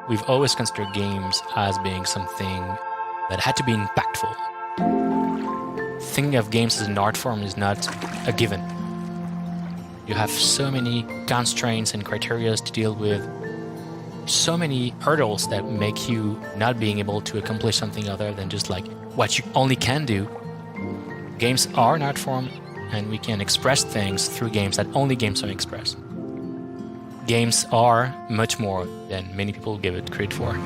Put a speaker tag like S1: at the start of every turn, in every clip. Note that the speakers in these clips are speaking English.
S1: We've always considered games as being something that had to be impactful. Thinking of games as an art form is not a given. You have so many constraints and criteria to deal with, so many hurdles that make you not being able to accomplish something other than just like what you only can do. Games are an art form, and we can express things through games that only games can express. Games are much more than many people give it credit for.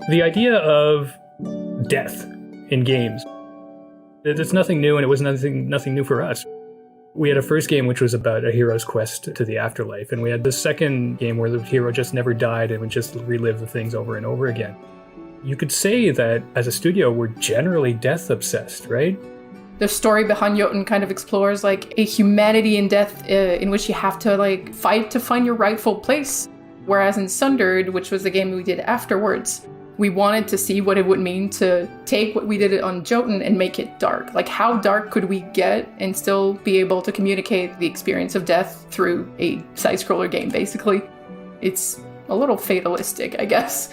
S2: The idea of death in games, it's nothing new, and it was nothing new for us. We had a first game which was about a hero's quest to the afterlife, and we had the second game where the hero just never died and would just relive the things over and over again. You could say that as a studio, we're generally death obsessed, right?
S3: The story behind Jotun kind of explores like a humanity in death in which you have to like fight to find your rightful place. Whereas in Sundered, which was the game we did afterwards, we wanted to see what it would mean to take what we did on Jotun and make it dark. Like, how dark could we get and still be able to communicate the experience of death through a side-scroller game, basically? It's a little fatalistic, I guess.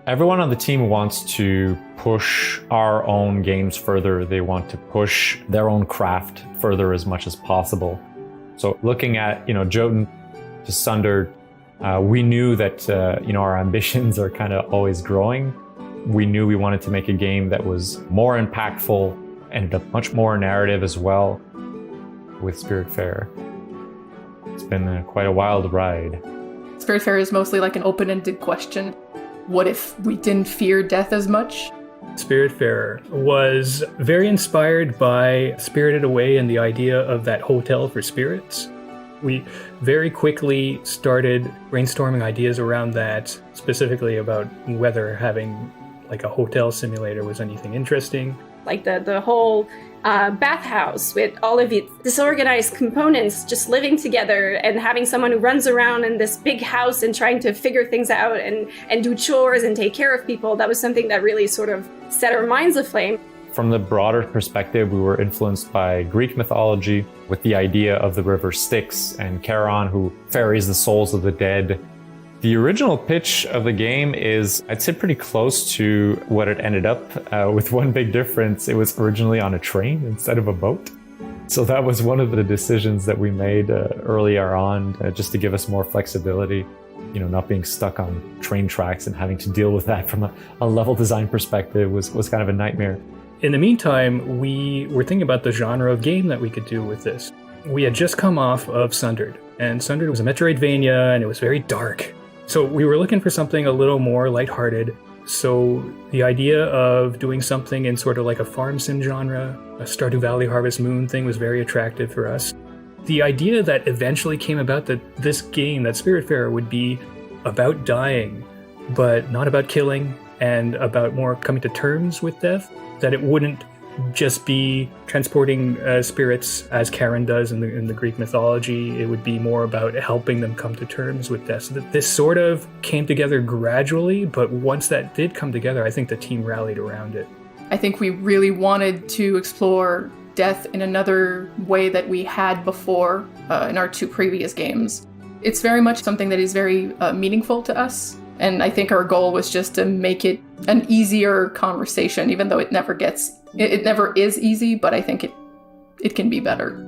S4: Everyone on the team wants to push our own games further. They want to push their own craft further as much as possible. So looking at, Jotun to Sundered, we knew that our ambitions are kind of always growing. We knew we wanted to make a game that was more impactful and a much more narrative as well with Spiritfarer. It's been quite a wild ride.
S3: Spiritfarer is mostly like an open-ended question. What if we didn't fear death as much?
S2: Spiritfarer was very inspired by Spirited Away and the idea of that hotel for spirits. We very quickly started brainstorming ideas around that, specifically about whether having like a hotel simulator was anything interesting.
S5: Like the whole bathhouse with all of its disorganized components just living together and having someone who runs around in this big house and trying to figure things out and do chores and take care of people. That was something that really sort of set our minds aflame.
S4: From the broader perspective, we were influenced by Greek mythology with the idea of the river Styx and Charon, who ferries the souls of the dead. The original pitch of the game is, I'd say, pretty close to what it ended up, with one big difference. It was originally on a train instead of a boat. So that was one of the decisions that we made earlier on, just to give us more flexibility, not being stuck on train tracks and having to deal with that from a level design perspective was kind of a nightmare.
S2: In the meantime, we were thinking about the genre of game that we could do with this. We had just come off of Sundered, and Sundered was a Metroidvania, and it was very dark. So we were looking for something a little more lighthearted. So the idea of doing something in sort of like a farm sim genre, a Stardew Valley Harvest Moon thing, was very attractive for us. The idea that eventually came about that this game, that Spiritfarer, would be about dying, but not about killing, and about more coming to terms with death, that it wouldn't just be transporting spirits as Charon does in the Greek mythology. It would be more about helping them come to terms with death. So that this sort of came together gradually, but once that did come together, I think the team rallied around it.
S3: I think we really wanted to explore death in another way that we had before in our two previous games. It's very much something that is very meaningful to us. And I think our goal was just to make it an easier conversation, even though it never is easy, but I think it can be better.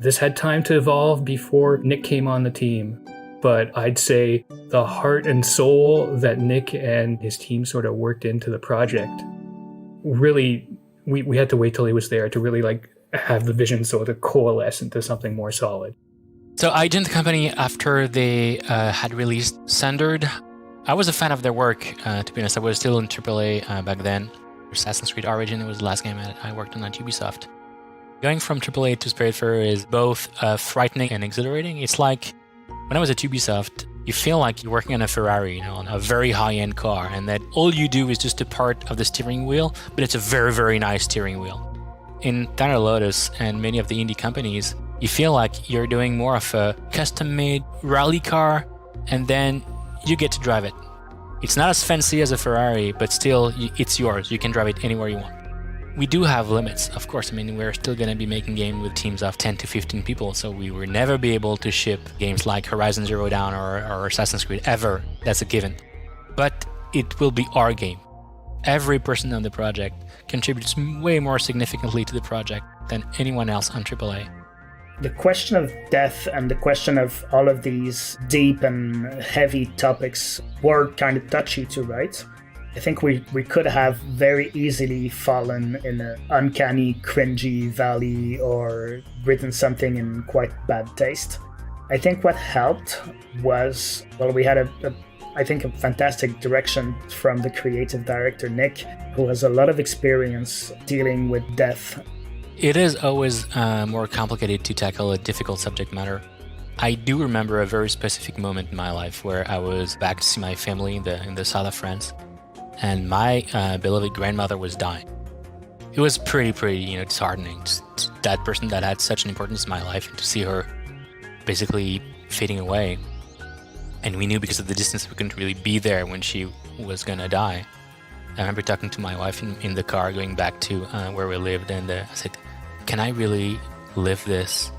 S2: This had time to evolve before Nick came on the team, but I'd say the heart and soul that Nick and his team sort of worked into the project, really, we had to wait till he was there to really like have the vision sort of coalesce into something more solid.
S1: So I joined the company after they had released Sundered. I was a fan of their work, to be honest. I was still in AAA back then. Assassin's Creed Origin was the last game I worked on at Ubisoft. Going from AAA to Spiritfarer is both frightening and exhilarating. It's like when I was at Ubisoft, you feel like you're working on a Ferrari, on a very high-end car, and that all you do is just a part of the steering wheel, but it's a very, very nice steering wheel. In Thunder Lotus and many of the indie companies, you feel like you're doing more of a custom-made rally car, and then you get to drive it. It's not as fancy as a Ferrari, but still, it's yours. You can drive it anywhere you want. We do have limits, of course. I mean, we're still going to be making games with teams of 10 to 15 people, so we will never be able to ship games like Horizon Zero Dawn or Assassin's Creed ever. That's a given. But it will be our game. Every person on the project contributes way more significantly to the project than anyone else on AAA.
S6: The question of death and the question of all of these deep and heavy topics were kind of touchy to write. I think we could have very easily fallen in an uncanny, cringy valley or written something in quite bad taste. I think what helped was, well, we had I think a fantastic direction from the creative director, Nick, who has a lot of experience dealing with death.
S1: It is always more complicated to tackle a difficult subject matter. I do remember a very specific moment in my life where I was back to see my family in the south of France, and my beloved grandmother was dying. It was pretty disheartening. Just that person that had such an importance in my life, and to see her basically fading away. And we knew because of the distance we couldn't really be there when she was gonna die. I remember talking to my wife in the car going back to where we lived, and I said, can I really live this,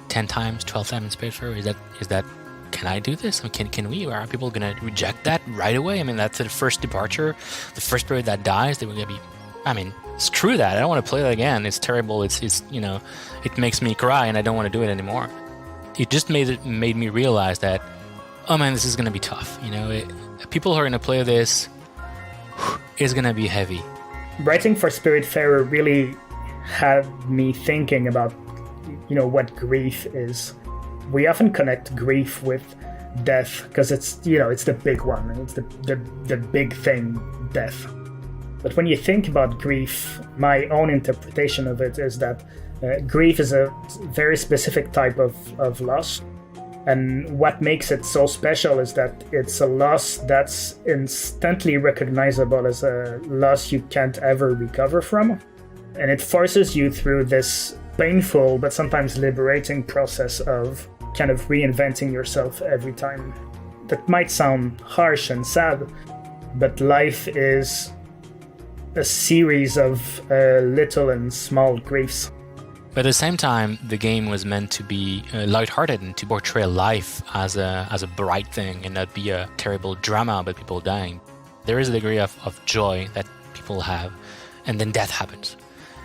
S1: 10 times, 12 times in Spiritfarer? Is that, can I do this? I mean, can we? Or are people going to reject that right away? I mean, that's the first departure, the first spirit that dies. They were going to be, I mean, screw that. I don't want to play that again. It's terrible. It's it makes me cry, and I don't want to do it anymore. It just made me realize that, oh man, this is going to be tough. People who are going to play this, is going to be heavy.
S6: Writing for Spiritfarer really had me thinking about, what grief is. We often connect grief with death because it's the big one. It's the big thing, death. But when you think about grief, my own interpretation of it is that grief is a very specific type of loss. And what makes it so special is that it's a loss that's instantly recognizable as a loss you can't ever recover from. And it forces you through this painful but sometimes liberating process of kind of reinventing yourself every time. That might sound harsh and sad, but life is a series of little and small griefs.
S1: But at the same time, the game was meant to be lighthearted and to portray life as a bright thing and not be a terrible drama about people dying. There is a degree of joy that people have, and then death happens.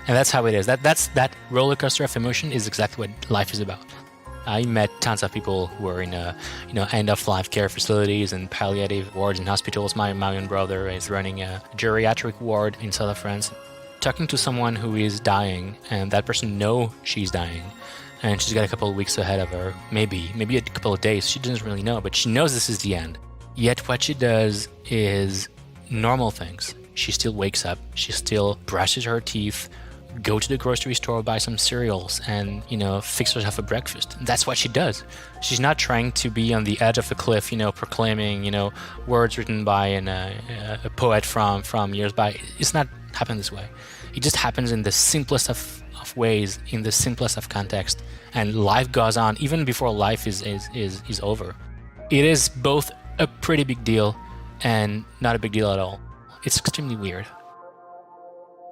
S1: And that's how it is. That roller coaster of emotion is exactly what life is about. I met tons of people who were in end-of-life care facilities and palliative wards in hospitals. My own brother is running a geriatric ward in south of France. Talking to someone who is dying, and that person knows she's dying, and she's got a couple of weeks ahead of her, maybe a couple of days, she doesn't really know, but she knows this is the end. Yet what she does is normal things. She still wakes up, she still brushes her teeth, go to the grocery store, buy some cereals, and fix herself a breakfast. That's what she does. She's not trying to be on the edge of a cliff, proclaiming words written by a poet from years by. It's not happen this way. It just happens in the simplest of ways, in the simplest of context, and life goes on even before life is over. It is both a pretty big deal and not a big deal at all. It's extremely weird.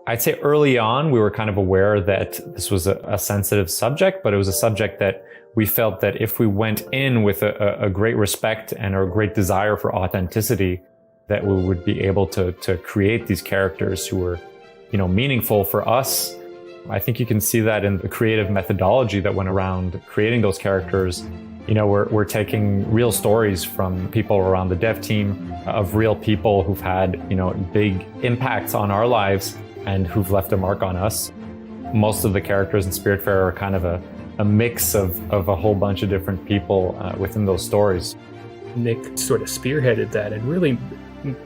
S4: I'd say early on, we were kind of aware that this was a sensitive subject, but it was a subject that we felt that if we went in with a great respect and a great desire for authenticity, that we would be able to create these characters who were, meaningful for us. I think you can see that in the creative methodology that went around creating those characters. We're taking real stories from people around the dev team, of real people who've had, big impacts on our lives and who've left a mark on us. most of the characters in Spiritfarer are kind of a mix of a whole bunch of different people within those stories.
S2: Nick sort of spearheaded that and really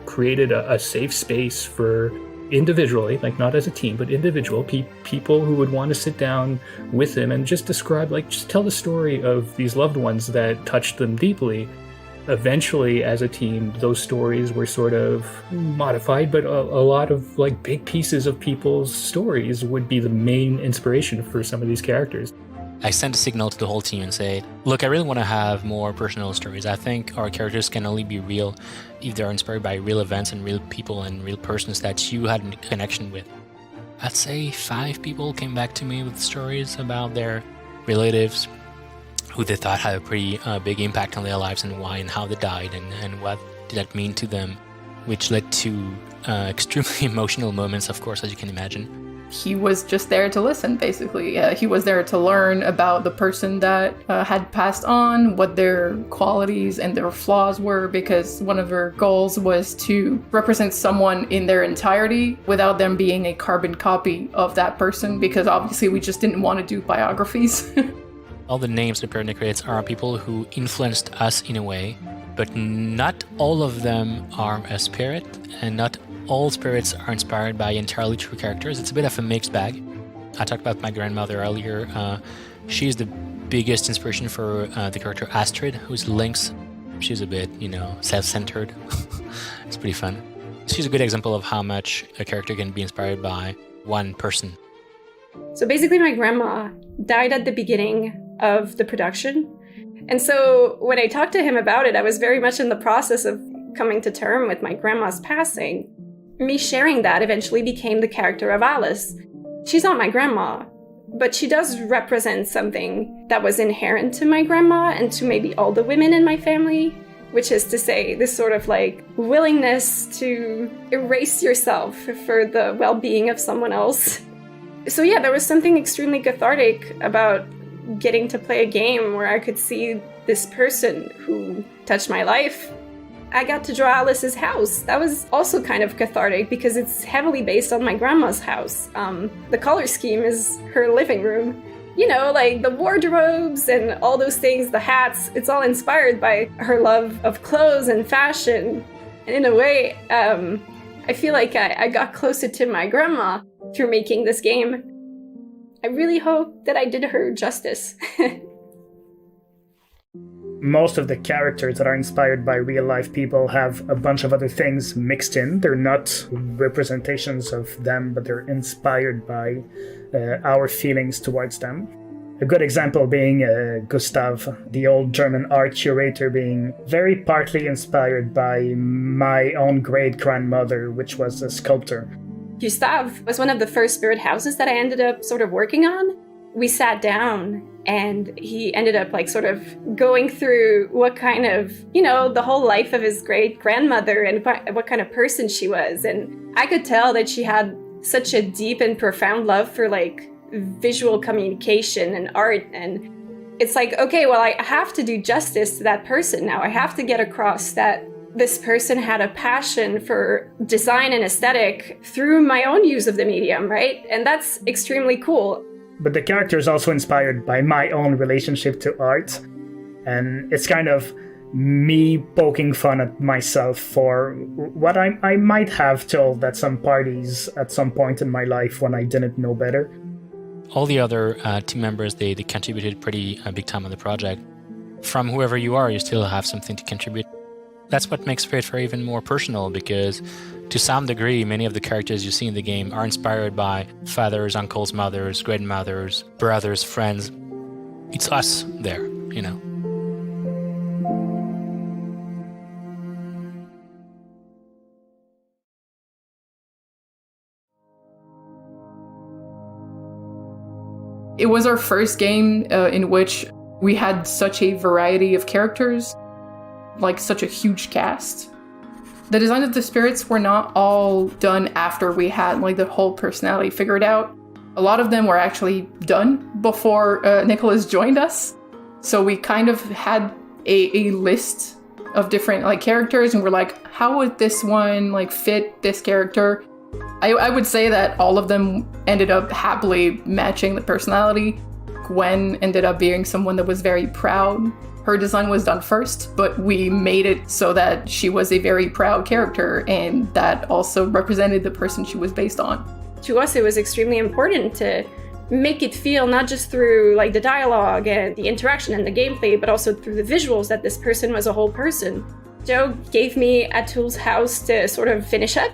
S2: created a safe space for individually, like not as a team, but individual people who would want to sit down with him and just describe, like, just tell the story of these loved ones that touched them deeply. Eventually, as a team, those stories were sort of modified, but a lot of like big pieces of people's stories would be the main inspiration for some of these characters.
S1: I sent a signal to the whole team and said, look, I really want to have more personal stories. I think our characters can only be real if they're inspired by real events and real people and real persons that you had a connection with. I'd say 5 people came back to me with stories about their relatives who they thought had a pretty big impact on their lives and why and how they died and what did that mean to them, which led to extremely emotional moments, of course, as you can imagine.
S3: He was just there to listen, basically. He was there to learn about the person that had passed on, what their qualities and their flaws were, because one of their goals was to represent someone in their entirety without them being a carbon copy of that person, because obviously we just didn't want to do biographies.
S1: All the names the Pyramid creates are people who influenced us in a way, but not all of them are a spirit, and not all spirits are inspired by entirely true characters. It's a bit of a mixed bag. I talked about my grandmother earlier. She's the biggest inspiration for the character Astrid, who's Lynx. She's a bit, self-centered. It's pretty fun. She's a good example of how much a character can be inspired by one person.
S5: So basically my grandma died at the beginning of the production. And so when I talked to him about it, I was very much in the process of coming to term with my grandma's passing. Me sharing that eventually became the character of Alice. She's not my grandma, but she does represent something that was inherent to my grandma and to maybe all the women in my family, which is to say this sort of like willingness to erase yourself for the well-being of someone else. So yeah, there was something extremely cathartic about getting to play a game where I could see this person who touched my life. I got to draw Alice's house. That was also kind of cathartic because it's heavily based on my grandma's house. The color scheme is her living room. Like the wardrobes and all those things, the hats, it's all inspired by her love of clothes and fashion. And in a way, I feel like I got closer to my grandma through making this game. I really hope that I did her justice.
S6: Most of the characters that are inspired by real-life people have a bunch of other things mixed in. They're not representations of them, but they're inspired by our feelings towards them. A good example being Gustav, the old German art curator, being very partly inspired by my own great-grandmother, which was a sculptor.
S5: Gustav was one of the first spirit houses that I ended up sort of working on. We sat down and he ended up like sort of going through what kind of, the whole life of his great grandmother and what kind of person she was. And I could tell that she had such a deep and profound love for like visual communication and art. And it's like, okay, well, I have to do justice to that person now. I have to get across that this person had a passion for design and aesthetic through my own use of the medium, right? And that's extremely cool.
S6: But the character is also inspired by my own relationship to art. And it's kind of me poking fun at myself for what I might have told at some parties at some point in my life when I didn't know better.
S1: All the other team members, they contributed pretty big time on the project. From whoever you are, you still have something to contribute. That's what makes Spiritfarer even more personal, because to some degree, many of the characters you see in the game are inspired by fathers, uncles, mothers, grandmothers, brothers, friends. It's us there,
S3: It was our first game in which we had such a variety of characters, like such a huge cast. The design of the spirits were not all done after we had like the whole personality figured out. A lot of them were actually done before Nicholas joined us. So we kind of had a list of different like characters, and we're like, how would this one like fit this character? I would say that all of them ended up happily matching the personality. Gwen ended up being someone that was very proud. Her design was done first, but we made it so that she was a very proud character, and that also represented the person she was based on.
S5: To us, it was extremely important to make it feel not just through like the dialogue and the interaction and the gameplay, but also through the visuals that this person was a whole person. Joe gave me Atul's house to sort of finish up.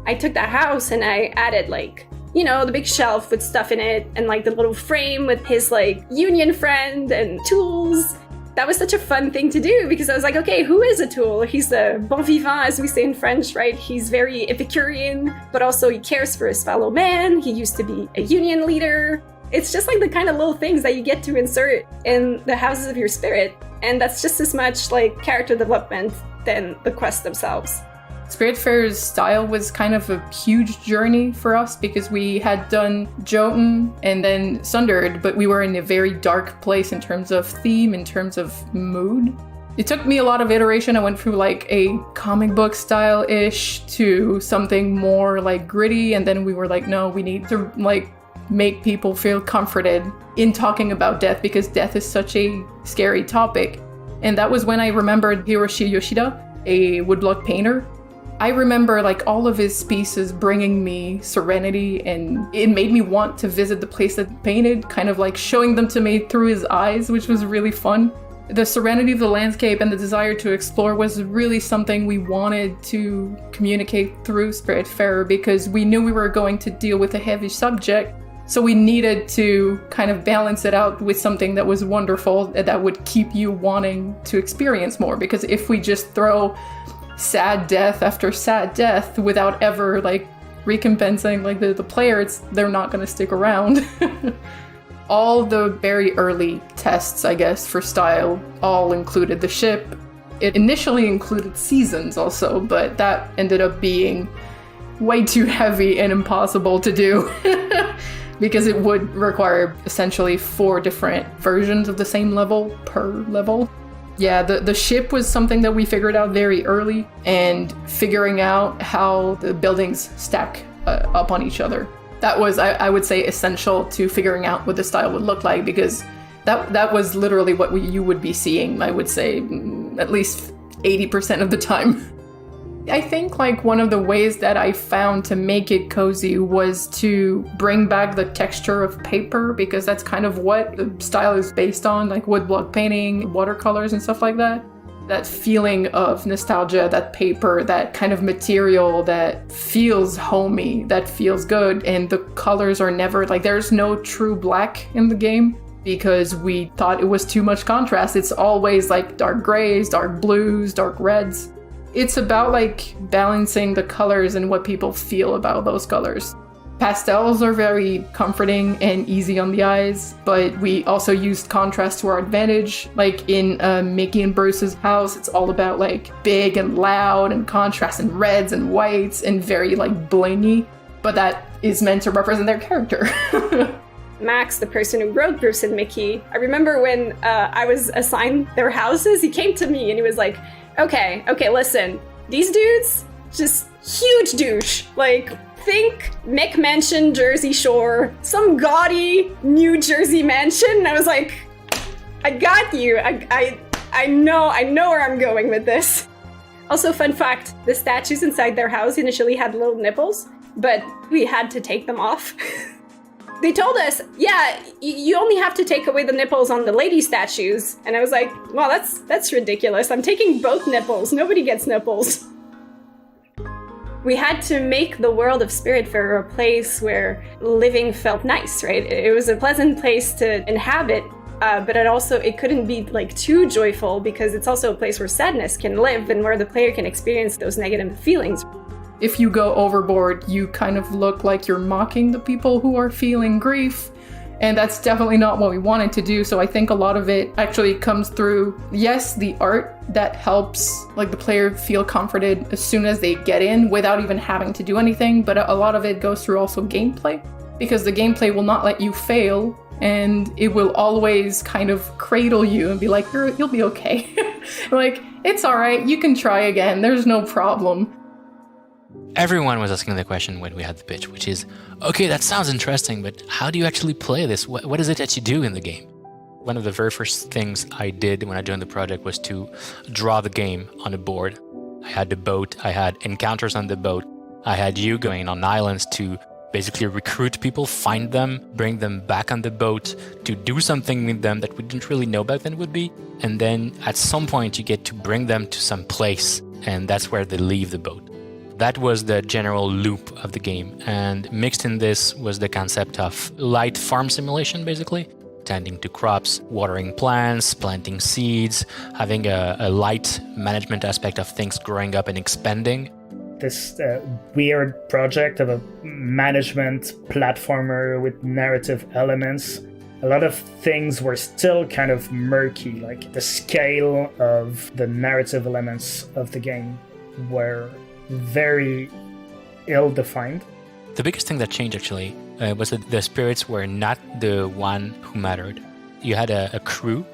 S5: I took that house and I added like, you know, the big shelf with stuff in it and like the little frame with his like union friend and tools. That was such a fun thing to do because I was like, okay, who is Atul? He's the bon vivant, as we say in French, right? He's very Epicurean, but also he cares for his fellow man. He used to be a union leader. It's just like the kind of little things that you get to insert in the houses of your spirit. And that's just as much like character development than the quests themselves.
S3: Spiritfarer's style was kind of a huge journey for us because we had done Jotun and then Sundered, but we were in a very dark place in terms of theme, in terms of mood. It took me a lot of iteration. I went through like a comic book style-ish to something more like gritty, and then we were like, no, we need to like make people feel comforted in talking about death because death is such a scary topic. And that was when I remembered Hiroshi Yoshida, a woodblock painter. I remember like all of his pieces bringing me serenity, and it made me want to visit the place that he painted, kind of like showing them to me through his eyes, which was really fun. The serenity of the landscape and the desire to explore was really something we wanted to communicate through Spiritfarer because we knew we were going to deal with a heavy subject. So we needed to kind of balance it out with something that was wonderful, that would keep you wanting to experience more. Because if we just throw sad death after sad death without ever like recompensing like the players, they're not going to stick around. All the very early tests, I guess, for style all included the ship. It initially included seasons also, but that ended up being way too heavy and impossible to do because it would require essentially 4 different versions of the same level per level. Yeah, the ship was something that we figured out very early, and figuring out how the buildings stack up on each other. That was, I would say, essential to figuring out what the style would look like, because that was literally what you would be seeing, I would say, at least 80% of the time. I think like one of the ways that I found to make it cozy was to bring back the texture of paper, because that's kind of what the style is based on, like woodblock painting, watercolors and stuff like that. That feeling of nostalgia, that paper, that kind of material that feels homey, that feels good. And the colors are never, like there's no true black in the game because we thought it was too much contrast. It's always like dark grays, dark blues, dark reds. It's about like balancing the colors and what people feel about those colors. Pastels are very comforting and easy on the eyes, but we also used contrast to our advantage. Like in Mickey and Bruce's house, it's all about like big and loud and contrast and reds and whites and very like blingy, but that is meant to represent their character.
S5: Max, the person who wrote Bruce and Mickey, I remember when I was assigned their houses, he came to me and he was like, okay, listen, these dudes, just huge douche. Like, think McMansion, Jersey Shore, some gaudy New Jersey mansion. And I was like, I got you. I know where I'm going with this. Also, fun fact, the statues inside their house initially had little nipples, but we had to take them off. They told us, yeah, you only have to take away the nipples on the lady statues. And I was like, well, that's ridiculous. I'm taking both nipples. Nobody gets nipples. We had to make the world of Spiritfarer a place where living felt nice, right? It was a pleasant place to inhabit, but it couldn't be like too joyful because it's also a place where sadness can live and where the player can experience those negative feelings.
S3: If you go overboard, you kind of look like you're mocking the people who are feeling grief. And that's definitely not what we wanted to do. So I think a lot of it actually comes through, yes, the art that helps like the player feel comforted as soon as they get in without even having to do anything. But a lot of it goes through also gameplay, because the gameplay will not let you fail. And it will always kind of cradle you and be like, you'll be okay. Like, it's all right. You can try again. There's no problem.
S1: Everyone was asking the question when we had the pitch, which is, okay, that sounds interesting, but how do you actually play this? What is it that you do in the game? One of the very first things I did when I joined the project was to draw the game on a board. I had the boat, I had encounters on the boat, I had you going on islands to basically recruit people, find them, bring them back on the boat, to do something with them that we didn't really know back then would be. And then at some point you get to bring them to some place, and that's where they leave the boat. That was the general loop of the game. And mixed in this was the concept of light farm simulation, basically. Tending to crops, watering plants, planting seeds, having a light management aspect of things growing up and expanding.
S6: This weird project of a management platformer with narrative elements. A lot of things were still kind of murky, like the scale of the narrative elements of the game were very ill-defined.
S1: The biggest thing that changed actually was that the spirits were not the one who mattered. You had a crew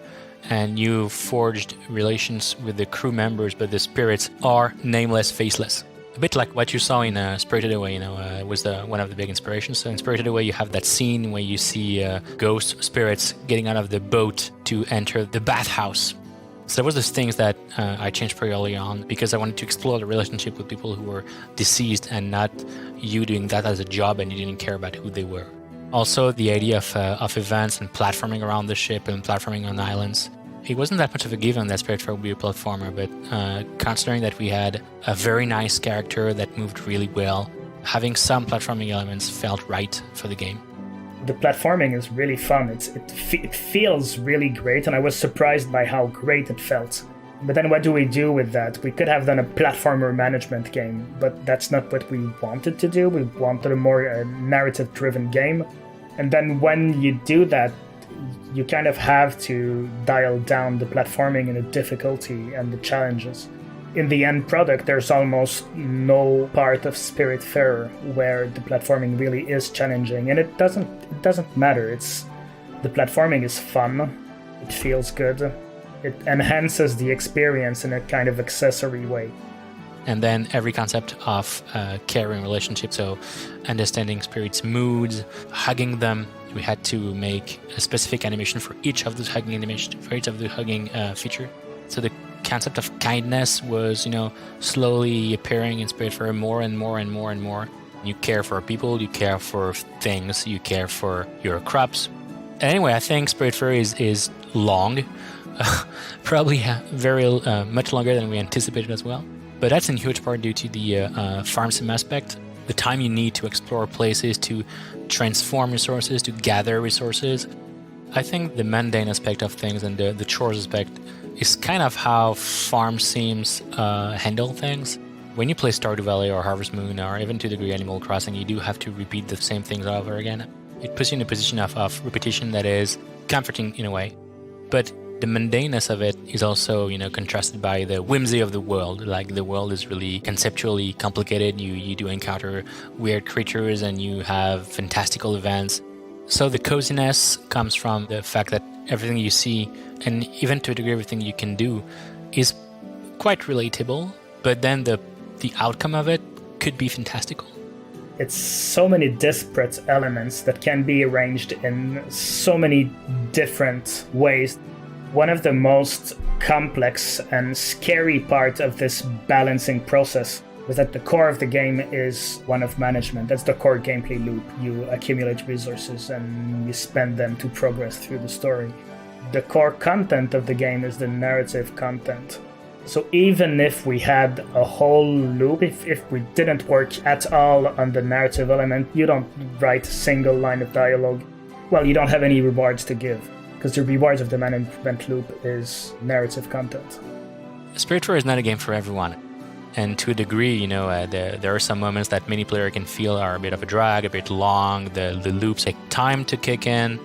S1: and you forged relations with the crew members, but the spirits are nameless, faceless. A bit like what you saw in Spirited Away, was one of the big inspirations. So in Spirited Away, you have that scene where you see ghost spirits getting out of the boat to enter the bathhouse. So there was those things that I changed pretty early on because I wanted to explore the relationship with people who were deceased and not you doing that as a job and you didn't care about who they were. Also, the idea of events and platforming around the ship and platforming on islands. It wasn't that much of a given that Spiritfarer would be a platformer, but considering that we had a very nice character that moved really well, having some platforming elements felt right for the game.
S6: The platforming is really fun. It feels really great, and I was surprised by how great it felt. But then what do we do with that? We could have done a platformer management game, but that's not what we wanted to do. We wanted a more narrative-driven game. And then when you do that, you kind of have to dial down the platforming and the difficulty and the challenges. In the end product, there's almost no part of Spiritfarer where the platforming really is challenging, and it doesn't matter. The platforming is fun, it feels good, it enhances the experience in a kind of accessory way.
S1: And then every concept of caring relationship, so understanding spirits' moods, hugging them. We had to make a specific animation for each of those hugging animation, for each of the hugging feature. So the concept of kindness was, slowly appearing in Spiritfarer more and more and more and more. You care for people, you care for things, you care for your crops. Anyway, I think Spiritfarer is long, probably very much longer than we anticipated as well. But that's in huge part due to the farm sim aspect. The time you need to explore places, to transform resources, to gather resources. I think the mundane aspect of things and the chores aspect is kind of how farm sims handle things. When you play Stardew Valley or Harvest Moon or even to a degree Animal Crossing, you do have to repeat the same things over again. It puts you in a position of repetition that is comforting in a way. But the mundaneness of it is also, contrasted by the whimsy of the world. Like the world is really conceptually complicated. You do encounter weird creatures and you have fantastical events. So the coziness comes from the fact that everything you see, and even to a degree everything you can do, is quite relatable. But then the outcome of it could be fantastical.
S6: It's so many disparate elements that can be arranged in so many different ways. One of the most complex and scary part of this balancing process was that the core of the game is one of management. That's the core gameplay loop. You accumulate resources and you spend them to progress through the story. The core content of the game is the narrative content. So even if we had a whole loop, if we didn't work at all on the narrative element, you don't write a single line of dialogue. Well, you don't have any rewards to give, because the rewards of the management loop is narrative content.
S1: Spiritfarer is not a game for everyone. And to a degree, there are some moments that many players can feel are a bit of a drag, a bit long, the loops take time to kick in.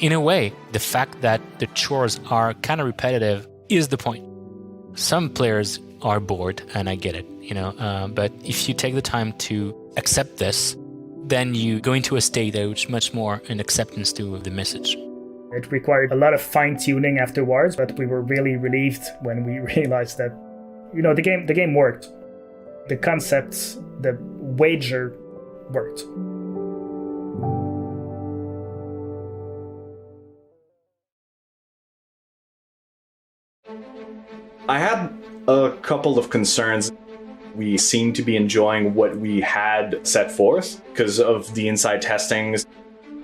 S1: In a way, the fact that the chores are kind of repetitive is the point. Some players are bored, and I get it, but if you take the time to accept this, then you go into a state that is much more an acceptance to the message.
S6: It required a lot of fine-tuning afterwards, but we were really relieved when we realized that, the game worked. The concepts, the wager worked.
S7: I had a couple of concerns. We seemed to be enjoying what we had set forth because of the inside testings,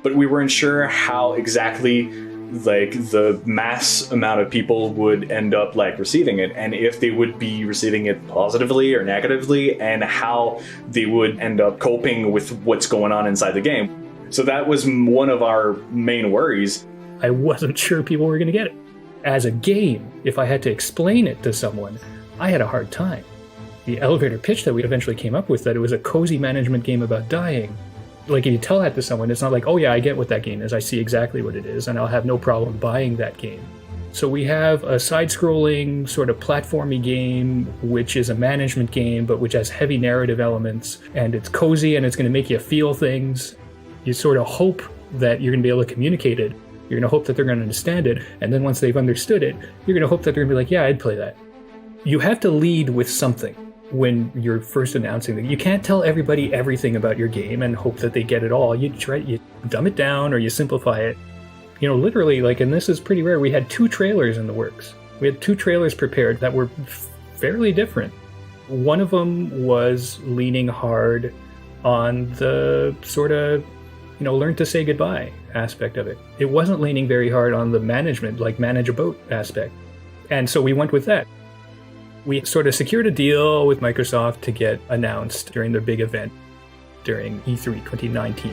S7: but we weren't sure how exactly the mass amount of people would end up receiving it, and if they would be receiving it positively or negatively, and how they would end up coping with what's going on inside the game. So that was one of our main worries.
S2: I wasn't sure people were going to get it. As a game, if I had to explain it to someone, I had a hard time. The elevator pitch that we eventually came up with, that it was a cozy management game about dying. If you tell that to someone, it's not like, oh yeah, I get what that game is, I see exactly what it is, and I'll have no problem buying that game. So we have a side-scrolling, sort of platformy game, which is a management game, but which has heavy narrative elements, and it's cozy, and it's going to make you feel things. You sort of hope that you're going to be able to communicate it. You're going to hope that they're going to understand it, and then once they've understood it, you're going to hope that they're going to be like, yeah, I'd play that. You have to lead with something when you're first announcing it. You can't tell everybody everything about your game and hope that they get it all. You dumb it down or you simplify it. Literally, and this is pretty rare, we had 2 trailers in the works. We had 2 trailers prepared that were fairly different. One of them was leaning hard on the sort of, learn to say goodbye aspect of it. It wasn't leaning very hard on the management, manage a boat aspect. And so we went with that. We sort of secured a deal with Microsoft to get announced during the big event during E3 2019.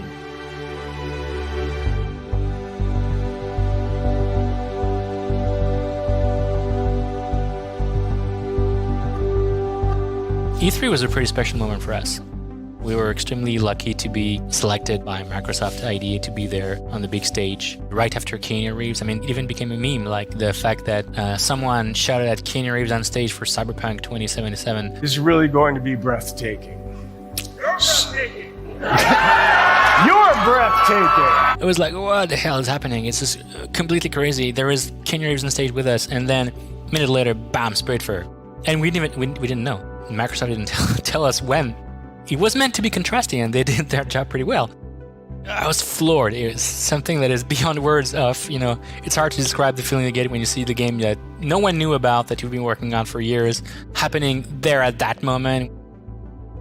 S1: E3 was a pretty special moment for us. We were extremely lucky to be selected by Microsoft IDA to be there on the big stage right after Keanu Reeves. It even became a meme, the fact that someone shouted at Keanu Reeves on stage for Cyberpunk 2077.
S8: This is really going to be breathtaking. You're breathtaking!
S1: It was like, what the hell is happening? It's just completely crazy. There was Keanu Reeves on stage with us, and then a minute later, bam, Spiritfarer. And we didn't know. Microsoft didn't tell us when. It was meant to be contrasting, and they did their job pretty well. I was floored. It was something that is beyond words of, it's hard to describe the feeling you get when you see the game that no one knew about, that you've been working on for years, happening there at that moment.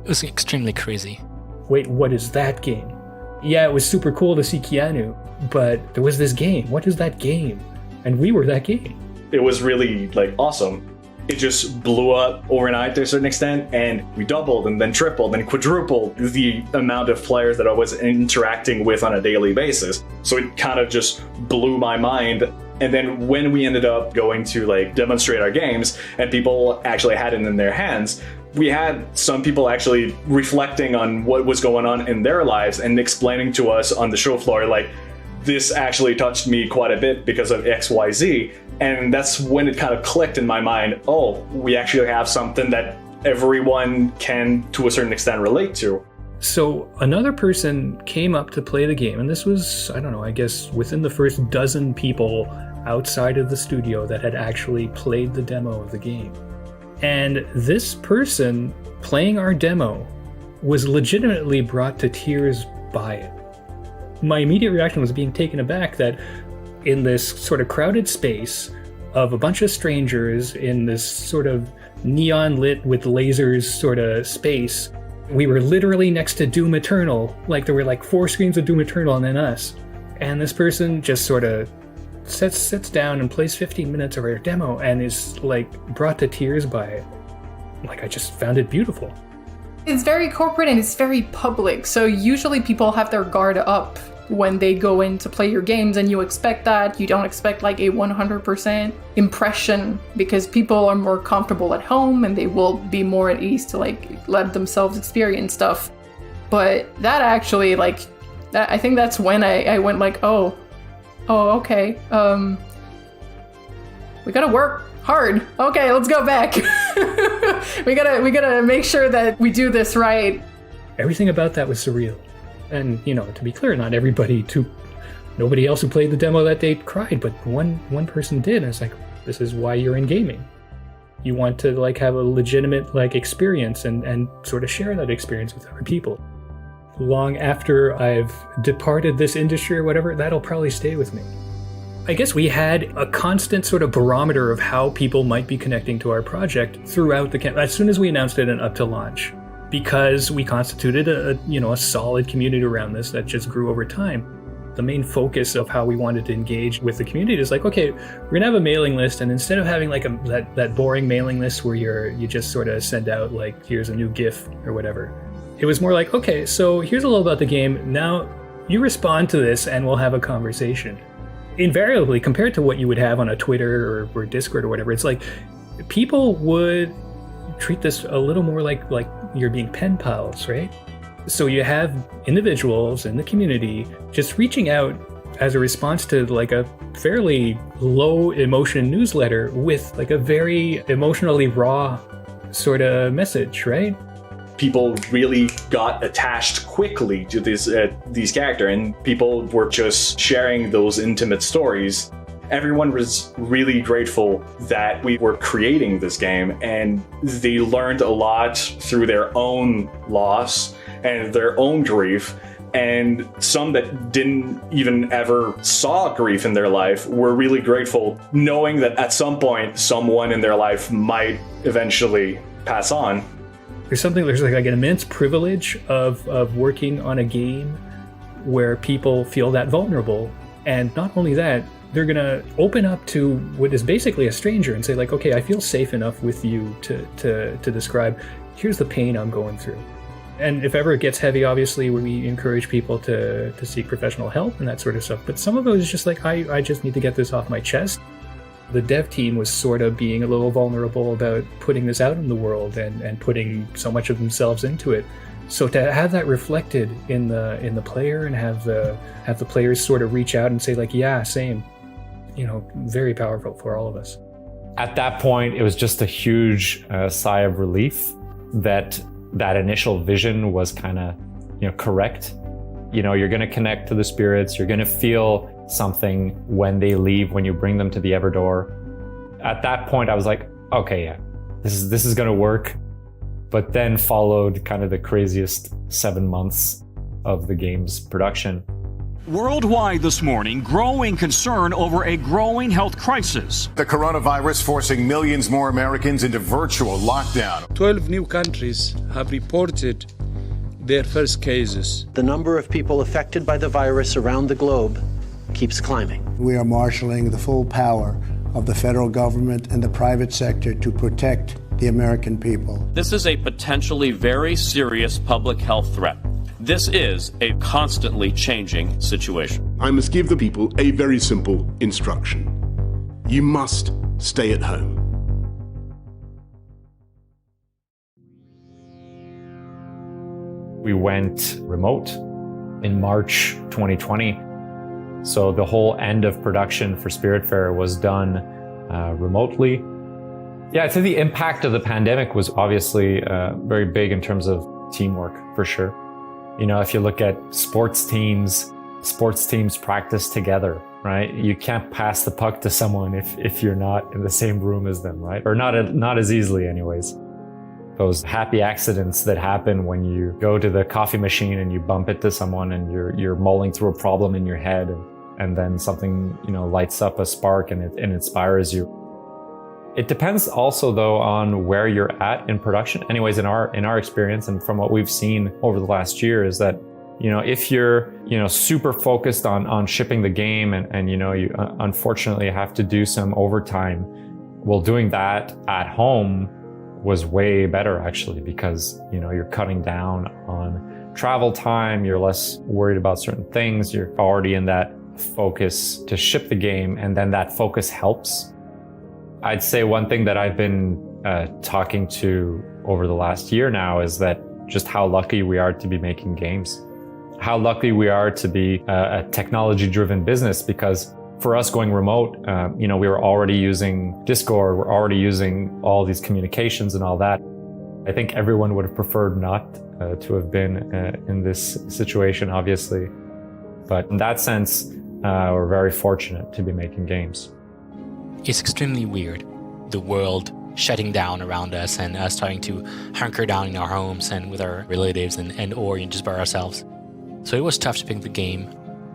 S1: It was extremely crazy.
S2: Wait, what is that game? Yeah, it was super cool to see Keanu, but there was this game. What is that game? And we were that game.
S7: It was really awesome. It just blew up overnight to a certain extent, and we doubled and then tripled and quadrupled the amount of players that I was interacting with on a daily basis. So it kind of just blew my mind. And then when we ended up going to demonstrate our games and people actually had it in their hands, we had some people actually reflecting on what was going on in their lives and explaining to us on the show floor, this actually touched me quite a bit because of XYZ. And that's when it kind of clicked in my mind, oh, we actually have something that everyone can, to a certain extent, relate to.
S2: So another person came up to play the game, and this was, I guess within the first dozen people outside of the studio that had actually played the demo of the game. And this person playing our demo was legitimately brought to tears by it. My immediate reaction was being taken aback that in this sort of crowded space of a bunch of strangers in this sort of neon lit with lasers sort of space, we were literally next to Doom Eternal. There were 4 screens of Doom Eternal and then us. And this person just sort of sits down and plays 15 minutes of our demo and is brought to tears by it. I just found it beautiful.
S3: It's very corporate and it's very public. So usually people have their guard up when they go in to play your games, and you expect that. You don't expect a 100% impression, because people are more comfortable at home and they will be more at ease to let themselves experience stuff. But that actually I think that's when I went oh, okay. We gotta work hard. Okay, let's go back. we gotta make sure that we do this right.
S2: Everything about that was surreal. And, to be clear, not everybody, nobody else who played the demo that day cried, but one person did. And it's this is why you're in gaming. You want to like have a legitimate like experience and sort of share that experience with other people. Long after I've departed this industry or whatever, that'll probably stay with me. I guess we had a constant sort of barometer of how people might be connecting to our project throughout the as soon as we announced it and up to launch, because we constituted a solid community around this that just grew over time. The main focus of how we wanted to engage with the community is like, okay, we're gonna have a mailing list, and instead of having like that boring mailing list where you just sort of send out like, here's a new GIF or whatever, it was more like, okay, so here's a little about the game. Now you respond to this, and we'll have a conversation. Invariably, compared to what you would have on a Twitter or Discord or whatever, it's like people would treat this a little more like you're being pen pals, right? So you have individuals in the community just reaching out as a response to like a fairly low emotion newsletter with like a very emotionally raw sort of message, right?
S7: People really got attached quickly to these characters, and people were just sharing those intimate stories. Everyone was really grateful that we were creating this game, and they learned a lot through their own loss and their own grief. And some that didn't even ever saw grief in their life were really grateful, knowing that at some point someone in their life might eventually pass on.
S2: There's like an immense privilege of working on a game where people feel that vulnerable. And not only that, they're going to open up to what is basically a stranger and say like, okay, I feel safe enough with you to describe, here's the pain I'm going through. And if ever it gets heavy, obviously we encourage people to seek professional help and that sort of stuff. But some of it is just like, I just need to get this off my chest. The dev team was sort of being a little vulnerable about putting this out in the world and putting so much of themselves into it. So to have that reflected in the player and have the players sort of reach out and say like, yeah, same, very powerful for all of us.
S4: At that point, it was just a huge sigh of relief that initial vision was kind of, correct. You're going to connect to the spirits. You're going to feel something when they leave, when you bring them to the Everdoor. At that point, I was like, okay, yeah, this is going to work. But then followed kind of the craziest 7 months of the game's production.
S9: Worldwide this morning, growing concern over a growing health crisis.
S10: The coronavirus forcing millions more Americans into virtual lockdown.
S11: 12 new countries have reported their first cases.
S12: The number of people affected by the virus around the globe keeps climbing.
S13: We are marshaling the full power of the federal government and the private sector to protect the American people.
S14: This is a potentially very serious public health threat. This is a constantly changing situation.
S15: I must give the people a very simple instruction. You must stay at home.
S4: We went remote in March 2020. So the whole end of production for Spiritfarer was done remotely. Yeah, I'd say the impact of the pandemic was obviously very big in terms of teamwork, for sure. If you look at sports teams practice together, right? You can't pass the puck to someone if you're not in the same room as them, right? Or not as easily anyways. Those happy accidents that happen when you go to the coffee machine and you bump into someone and you're mulling through a problem in your head and then something, lights up a spark and it inspires you. It depends also though on where you're at in production. Anyways, in our experience and from what we've seen over the last year is that, if you're, super focused on shipping the game and you unfortunately have to do some overtime, well, doing that at home was way better actually, because, you're cutting down on travel time. You're less worried about certain things. You're already in that focus to ship the game. And then that focus helps. I'd say one thing that I've been talking to over the last year now is that just how lucky we are to be making games. How lucky we are to be a technology-driven business, because for us going remote, we were already using Discord, we're already using all these communications and all that. I think everyone would have preferred not to have been in this situation, obviously. But in that sense, we're very fortunate to be making games.
S1: It's extremely weird, the world shutting down around us and us starting to hunker down in our homes and with our relatives and or just by ourselves. So it was tough to pick the game.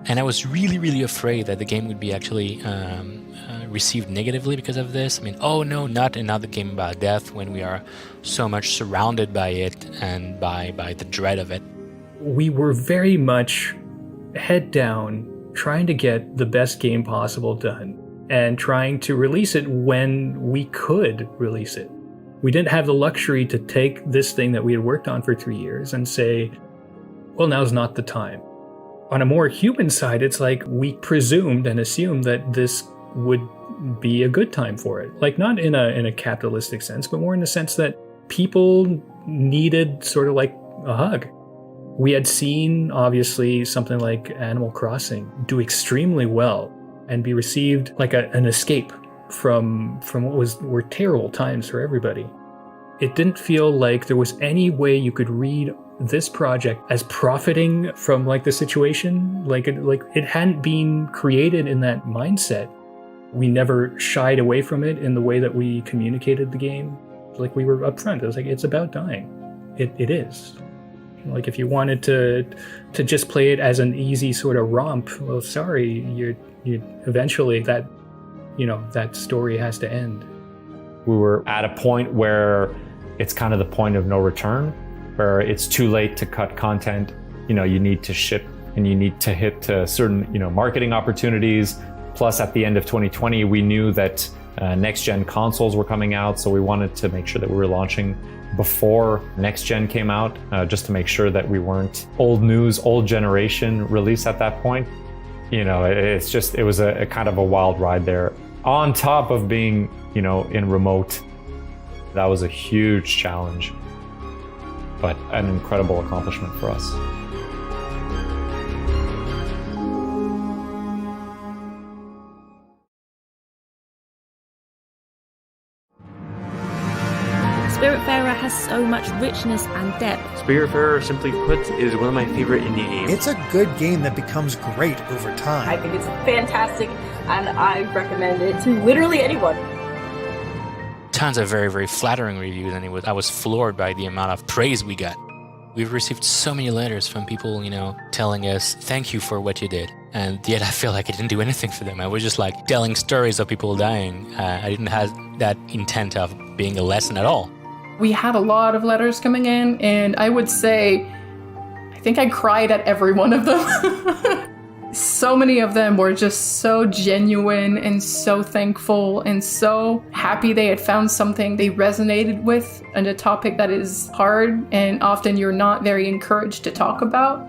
S1: And I was really, really afraid that the game would be actually received negatively because of this. I mean, oh no, not another game about death when we are so much surrounded by it and by the dread of it.
S2: We were very much head down, trying to get the best game possible done and trying to release it when we could release it. We didn't have the luxury to take this thing that we had worked on for 3 years and say, well, now's not the time. On a more human side, it's like we presumed and assumed that this would be a good time for it. Like not in a capitalistic sense, but more in the sense that people needed sort of like a hug. We had seen, obviously, something like Animal Crossing do extremely well and be received like an escape from what were terrible times for everybody. It didn't feel like there was any way you could read this project as profiting from like the situation. Like it hadn't been created in that mindset. We never shied away from it in the way that we communicated the game. Like we were upfront. It was like, it's about dying. It is. Like if you wanted to just play it as an easy sort of romp, well, sorry, you eventually that story has to end.
S4: We were at a point where it's kind of the point of no return, where it's too late to cut content. You need to ship and you need to hit certain, marketing opportunities. Plus at the end of 2020, we knew that next gen consoles were coming out. So we wanted to make sure that we were launching before next gen came out, just to make sure that we weren't old news, old generation release at that point. It was a kind of a wild ride there. On top of being, in remote, that was a huge challenge, but an incredible accomplishment for us.
S16: Spiritfarer has so much richness and depth.
S17: Spiritfarer, simply put, is one of my favorite indie games.
S18: It's a good game that becomes great over time.
S19: I think it's fantastic, and I recommend it to literally anyone.
S1: Tons of very, very flattering reviews, and I was floored by the amount of praise we got. We've received so many letters from people, telling us, thank you for what you did. And yet I feel like I didn't do anything for them. I was just like telling stories of people dying. I didn't have that intent of being a lesson at all.
S3: We had a lot of letters coming in, and I would say, I think I cried at every one of them. So many of them were just so genuine and so thankful and so happy they had found something they resonated with and a topic that is hard and often you're not very encouraged to talk about.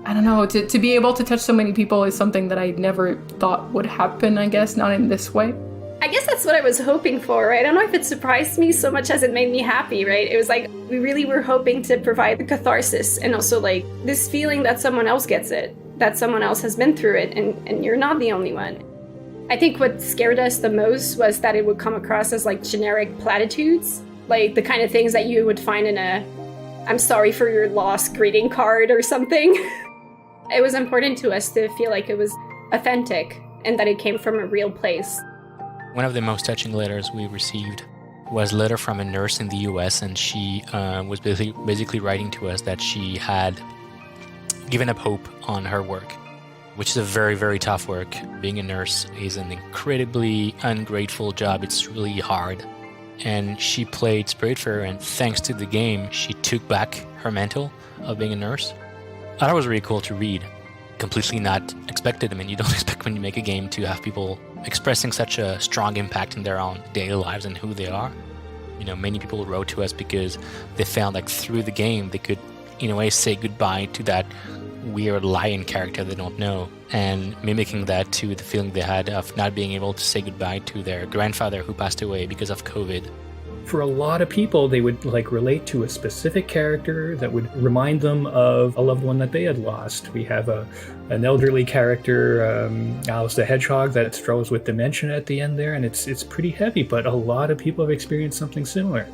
S3: I don't know, to be able to touch so many people is something that I never thought would happen, I guess, not in this way.
S5: I guess that's what I was hoping for, right? I don't know if it surprised me so much as it made me happy, right? It was like, we really were hoping to provide the catharsis and also like this feeling that someone else gets it, that someone else has been through it and you're not the only one. I think what scared us the most was that it would come across as like generic platitudes, like the kind of things that you would find in a "I'm sorry for your loss" greeting card or something. It was important to us to feel like it was authentic and that it came from a real place.
S1: One of the most touching letters we received was a letter from a nurse in the US, and she was basically writing to us that she had given up hope on her work, which is a very, very tough work. Being a nurse is an incredibly ungrateful job. It's really hard. And she played Spiritfarer, and thanks to the game, she took back her mantle of being a nurse. I thought it was really cool to read. Completely not expected. I mean, you don't expect when you make a game to have people expressing such a strong impact in their own daily lives and who they are. Many people wrote to us because they found like through the game they could, in a way, say goodbye to that weird lion character they don't know, and mimicking that to the feeling they had of not being able to say goodbye to their grandfather who passed away because of COVID.
S2: For a lot of people, they would like relate to a specific character that would remind them of a loved one that they had lost. We have an elderly character, Alice the Hedgehog, that struggles with dementia at the end there, and it's pretty heavy, but a lot of people have experienced something similar.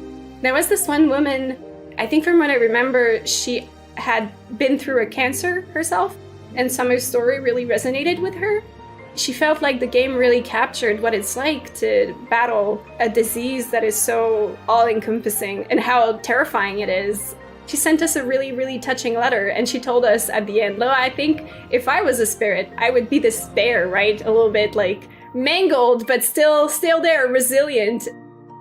S5: There was this one woman, I think from what I remember, she had been through a cancer herself, and Summer's story really resonated with her. She felt like the game really captured what it's like to battle a disease that is so all-encompassing and how terrifying it is. She sent us a really, really touching letter, and she told us at the end, "Loa, I think if I was a spirit, I would be this bear, right? A little bit like mangled, but still there, resilient."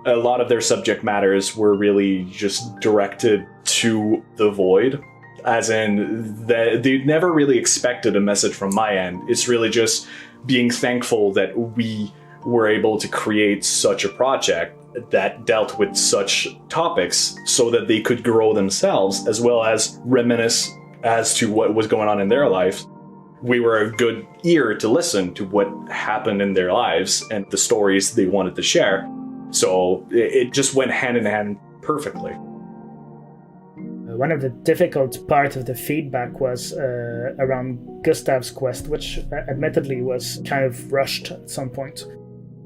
S7: A lot of their subject matters were really just directed to the void. As in, they never really expected a message from my end. It's really just being thankful that we were able to create such a project that dealt with such topics so that they could grow themselves as well as reminisce as to what was going on in their life. We were a good ear to listen to what happened in their lives and the stories they wanted to share. So it just went hand in hand perfectly.
S6: One of the difficult parts of the feedback was around Gustav's quest, which admittedly was kind of rushed at some point.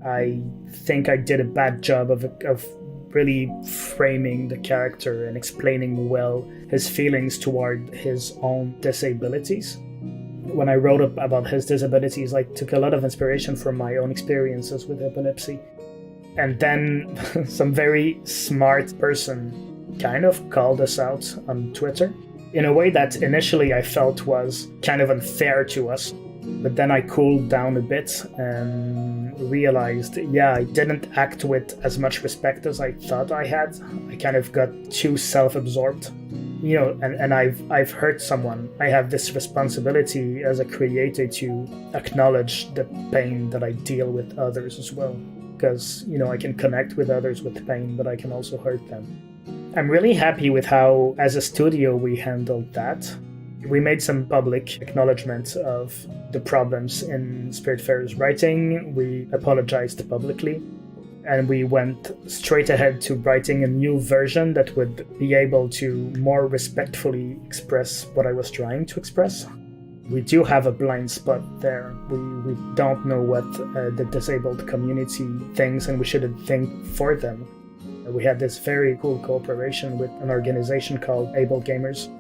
S6: I think I did a bad job of really framing the character and explaining well his feelings toward his own disabilities. When I wrote up about his disabilities, I took a lot of inspiration from my own experiences with epilepsy. And then some very smart person kind of called us out on Twitter in a way that initially I felt was kind of unfair to us. But then I cooled down a bit and realized, I didn't act with as much respect as I thought I had. I kind of got too self-absorbed. And I've hurt someone. I have this responsibility as a creator to acknowledge the pain that I deal with others as well. Because, I can connect with others with pain, but I can also hurt them. I'm really happy with how, as a studio, we handled that. We made some public acknowledgement of the problems in Spiritfarer's writing. We apologized publicly. And we went straight ahead to writing a new version that would be able to more respectfully express what I was trying to express. We do have a blind spot there. We don't know what the disabled community thinks, and we shouldn't think for them. We had this very cool cooperation with an organization called Able Gamers.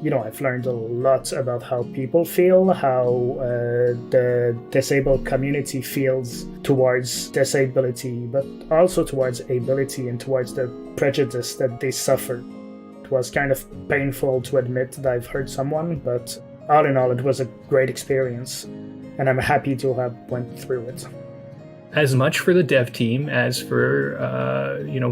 S6: I've learned a lot about how people feel, how the disabled community feels towards disability, but also towards ability and towards the prejudice that they suffer. It was kind of painful to admit that I've hurt someone, but all in all, it was a great experience, and I'm happy to have went through it.
S2: As much for the dev team as for,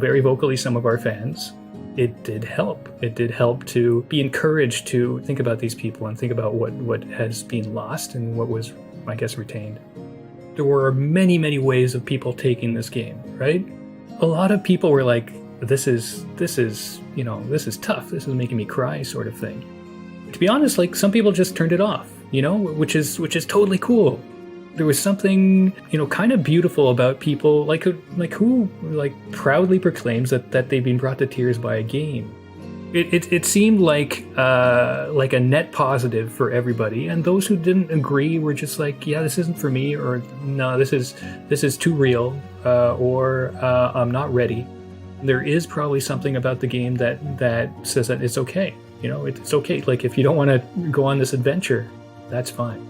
S2: very vocally some of our fans, it did help. It did help to be encouraged to think about these people and think about what has been lost and what was, I guess, retained. There were many, many ways of people taking this game, right? A lot of people were like, this is tough. This is making me cry, sort of thing. To be honest, some people just turned it off, which is totally cool. There was something, kind of beautiful about people who proudly proclaims that they've been brought to tears by a game. It seemed like a net positive for everybody, and those who didn't agree were just like, yeah, this isn't for me, or no, this is too real, or I'm not ready. There is probably something about the game that says that it's okay. It's okay. If you don't want to go on this adventure, that's fine.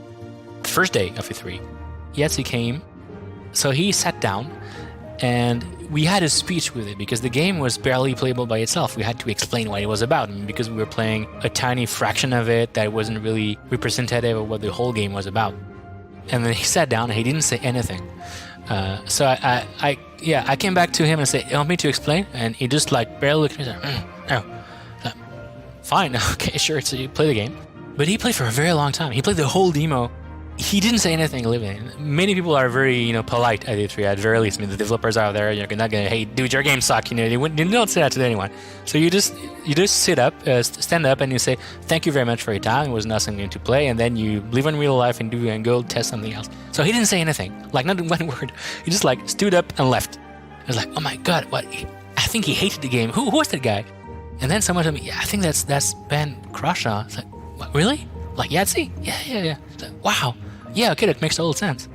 S1: The first day of E3, Elsey came, so he sat down, and we had a speech with it because the game was barely playable by itself. We had to explain what it was about, and because we were playing a tiny fraction of it that wasn't really representative of what the whole game was about. And then he sat down and he didn't say anything. So I came back to him and said, "You want me to explain?" And he just barely looked at me and said, "No." Fine, okay, sure, so you play the game. But he played for a very long time. He played the whole demo. He didn't say anything living. Many people are very, polite at E3 at very least. The developers out there, you're not gonna, hey, dude, your game sucks. They don't say that to anyone. So you just sit up, stand up, and you say, "Thank you very much for your time. It was nothing to play," and then you live in real life and go test something else. So he didn't say anything, not one word. He just stood up and left. I was like, oh my god, what? I think he hated the game. Who was that guy? And then someone told me, yeah, I think that's Ben Croshaw. It's like, what, really? Elsey? Yeah. Like, wow. Yeah, okay, that makes total sense.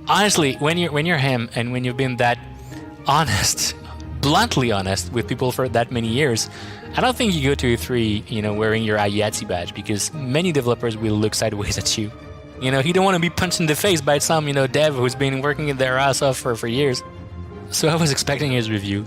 S1: Honestly, when you're him and when you've been that honest, bluntly honest with people for that many years, I don't think you go to E3, wearing your Elsey badge, because many developers will look sideways at you. You know, he don't want to be punched in the face by some, dev who's been working their ass off for years. So I was expecting his review,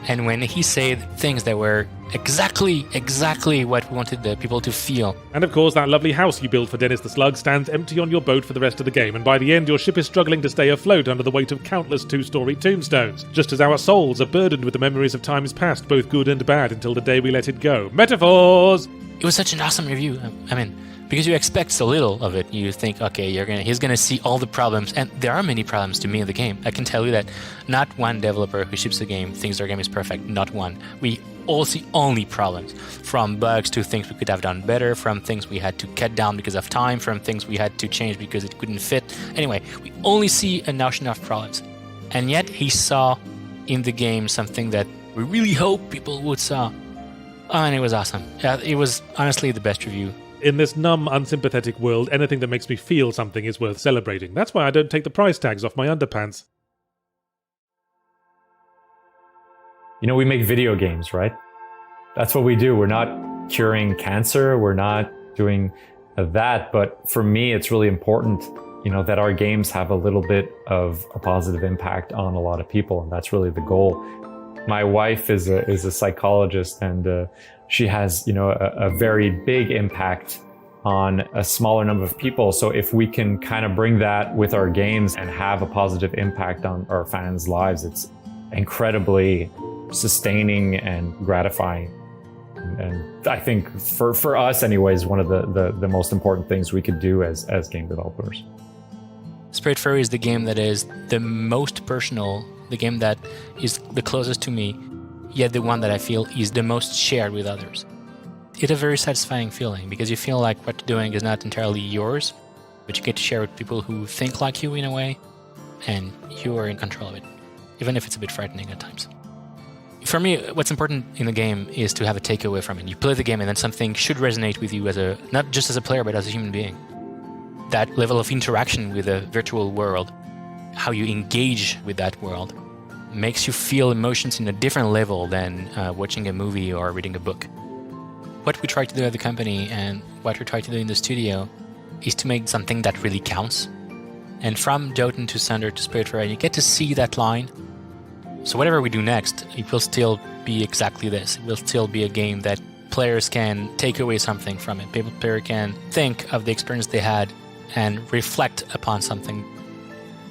S1: and when he said things that were exactly what we wanted the people to feel.
S20: And of course, that lovely house you built for Dennis the Slug stands empty on your boat for the rest of the game, and by the end your ship is struggling to stay afloat under the weight of countless two-story tombstones, just as our souls are burdened with the memories of times past, both good and bad, until the day we let it go. Metaphors!
S1: It was such an awesome review. I mean, because you expect so little of it, you think, okay, he's gonna see all the problems, and there are many problems to me in the game. I can tell you that not one developer who ships the game thinks their game is perfect, not one. We all see only problems, from bugs to things we could have done better, from things we had to cut down because of time, from things we had to change because it couldn't fit. Anyway, we only see an ocean of problems. And yet he saw in the game something that we really hope people would saw. Oh, and it was awesome. It was honestly the best review.
S20: In this numb, unsympathetic world, anything that makes me feel something is worth celebrating. That's why I don't take the price tags off my underpants.
S4: We make video games, right? That's what we do. We're not curing cancer. We're not doing that. But for me, it's really important, that our games have a little bit of a positive impact on a lot of people. And that's really the goal. My wife is a psychologist, and she has, a very big impact on a smaller number of people. So if we can kind of bring that with our games and have a positive impact on our fans' lives, it's incredibly sustaining and gratifying. And I think for us anyways, one of the most important things we could do as game developers.
S1: Spiritfarer is the game that is the most personal, the game that is the closest to me, yet the one that I feel is the most shared with others. It's a very satisfying feeling, because you feel like what you're doing is not entirely yours, but you get to share with people who think like you in a way, and you are in control of it, even if it's a bit frightening at times. For me, what's important in the game is to have a takeaway from it. You play the game and then something should resonate with you not just as a player, but as a human being. That level of interaction with a virtual world, how you engage with that world, makes you feel emotions in a different level than watching a movie or reading a book. What we try to do at the company and what we try to do in the studio is to make something that really counts. And from Jotun to Sunder to Spiritfarer, you get to see that line. So whatever we do next, it will still be exactly this. It will still be a game that players can take away something from it. Player can think of the experience they had and reflect upon something.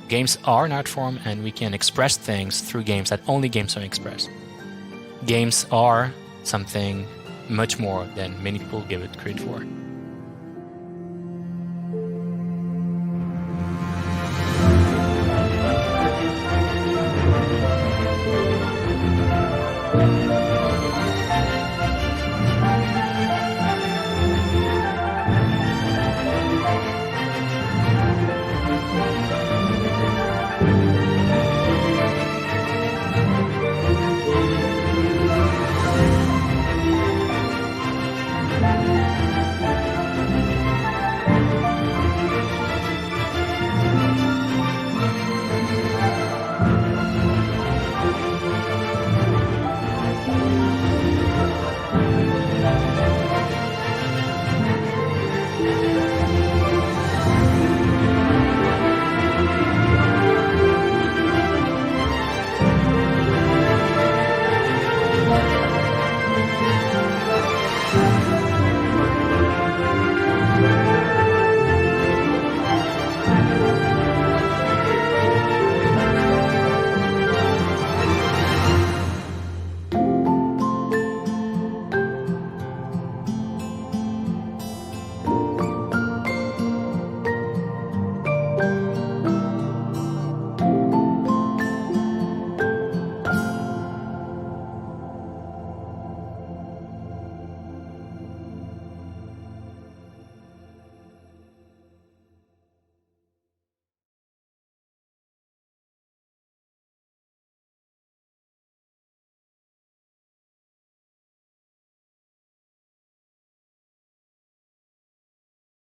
S1: Games are an art form, and we can express things through games that only games can express. Games are something much more than many people give it credit for.